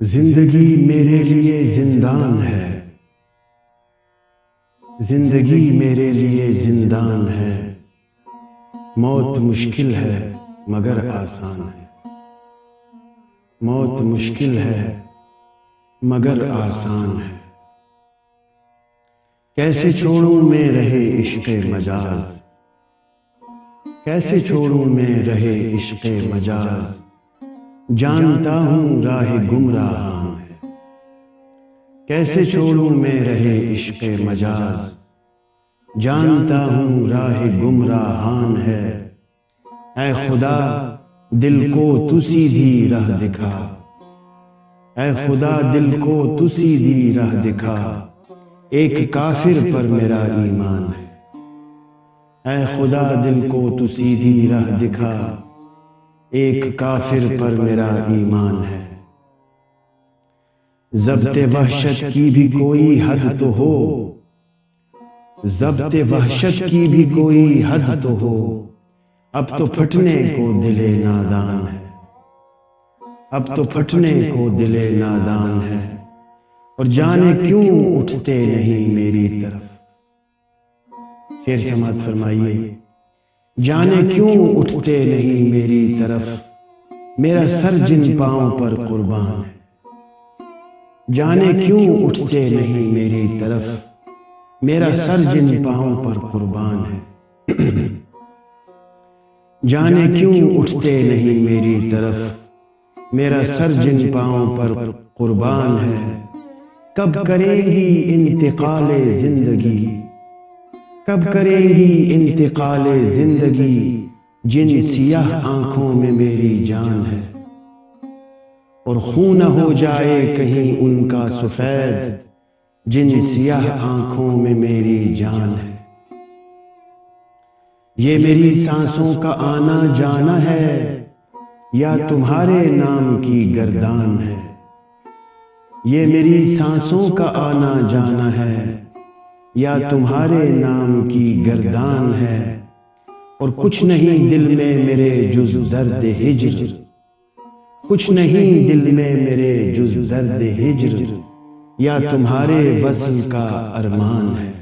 زندگی میرے لیے زندان ہے، زندگی میرے لیے زندان ہے، موت مشکل ہے مگر آسان ہے، موت مشکل ہے مگر آسان ہے۔ کیسے چھوڑوں میں رہے عشق مجاز، کیسے چھوڑوں میں رہے عشق مجاز، جانتا ہوں راہ گمراہان ہے۔ کیسے چھوڑوں میں رہے عشق مجاز، جانتا ہوں راہ گمراہان ہے۔ اے خدا دل کو تو سیدھی راہ دکھا، اے خدا دل کو تو سیدھی راہ دکھا، ایک کافر پر میرا ایمان ہے۔ اے خدا دل کو تو سیدھی راہ دکھا، ایک کافر پر میرا ایمان ہے۔ ضبط وحشت کی بھی کوئی حد تو ہو، ضبط وحشت کی بھی کوئی حد تو ہو، اب تو پھٹنے کو دل نادان ہے، اب تو پھٹنے کو دل نادان ہے۔ اور جانے کیوں اٹھتے نہیں میری طرف، شعر سماعت فرمائیے۔ جانے کیوں اٹھتے نہیں میری طرف، میرا سر جن پاؤں پر قربان ہے۔ جانے کیوں اٹھتے نہیں میری طرف، میرا سر جن پاؤں پر قربان ہے۔ جانے کیوں اٹھتے نہیں میری طرف، میرا سر جن پاؤں پر قربان ہے۔ کب کریں گی انتقال زندگی، کب کریں گی انتقال زندگی، جن سیاہ آنکھوں میں میری جان ہے۔ اور خون نہ ہو جائے کہیں ان کا سفید، جن سیاہ آنکھوں میں میری جان ہے۔ یہ میری سانسوں کا آنا جانا ہے، یا تمہارے نام کی گردان ہے۔ یہ میری سانسوں کا آنا جانا ہے، یا تمہارے نام کی گردان ہے۔ اور کچھ نہیں دل میں میرے جز درد ہجر، کچھ نہیں دل میں میرے جز درد ہجر، یا تمہارے وصل کا ارمان ہے۔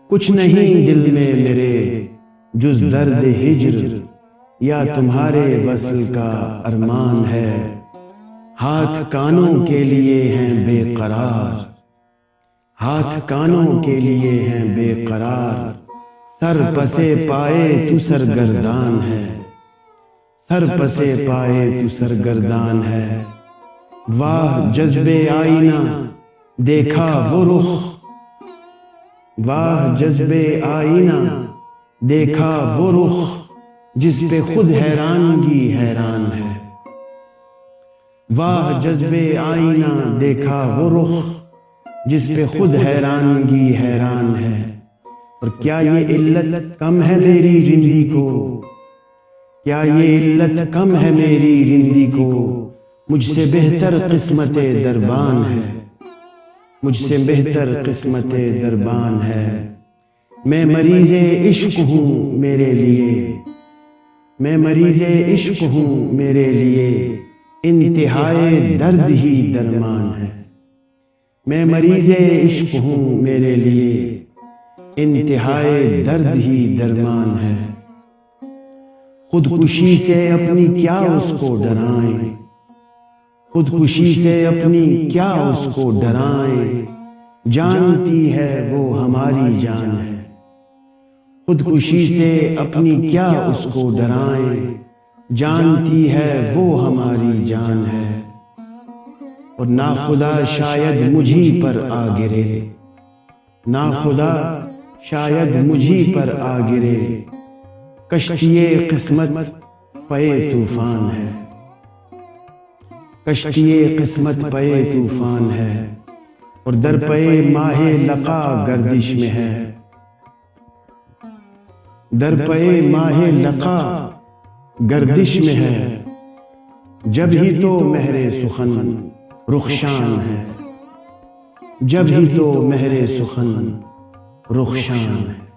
کچھ نہیں دل میں میرے جز درد ہجر، یا تمہارے وصل کا ارمان ہے۔ ہاتھ کانوں کے لیے ہیں بے قرار، ہاتھ کانوں کے لیے ہیں بے قرار، سر پسے پائے تو سرگردان ہے، سر پسے پائے تو سرگردان ہے۔ واہ جذبِ آئینہ دیکھا وہ رخ، واہ جذبِ آئینہ دیکھا وہ رخ، جس پہ خود حیرانگی حیران ہے۔ واہ جذبِ آئینہ دیکھا وہ رخ، جس پہ خود حیرانگی حیران ہے۔ اور کیا یہ علت کم ہے میری رندی کو، کیا یہ علت کم ہے میری رندی کو، مجھ سے بہتر قسمت دربان ہے، مجھ سے بہتر قسمت دربان ہے۔ میں مریض عشق ہوں میرے لیے، میں مریض عشق ہوں میرے لیے، انتہائے درد ہی درمان ہے۔ میں مریض عشق ہوں میرے لیے، انتہائے درد ہی درمان ہے۔ خودکشی سے اپنی کیا اس کو ڈرائیں، خودکشی سے اپنی کیا اس کو ڈرائیں، جانتی ہے وہ ہماری جان ہے۔ خودکشی سے اپنی کیا اس کو ڈرائیں، جانتی ہے وہ ہماری جان ہے۔ اور ناخدا شاید مجھی پر آ گرے، ناخدا شاید مجھی پر آ گرے، کشتی قسمت پے طوفان ہے، کشتی قسمت پے طوفان ہے۔ اور در پے ماہ لقا گردش میں ہے، در پے ماہ لقا گردش میں ہے، جب ہی تو مہر سخن رخشان ہے، جب ہی تو مہر سخن رخشان ہے۔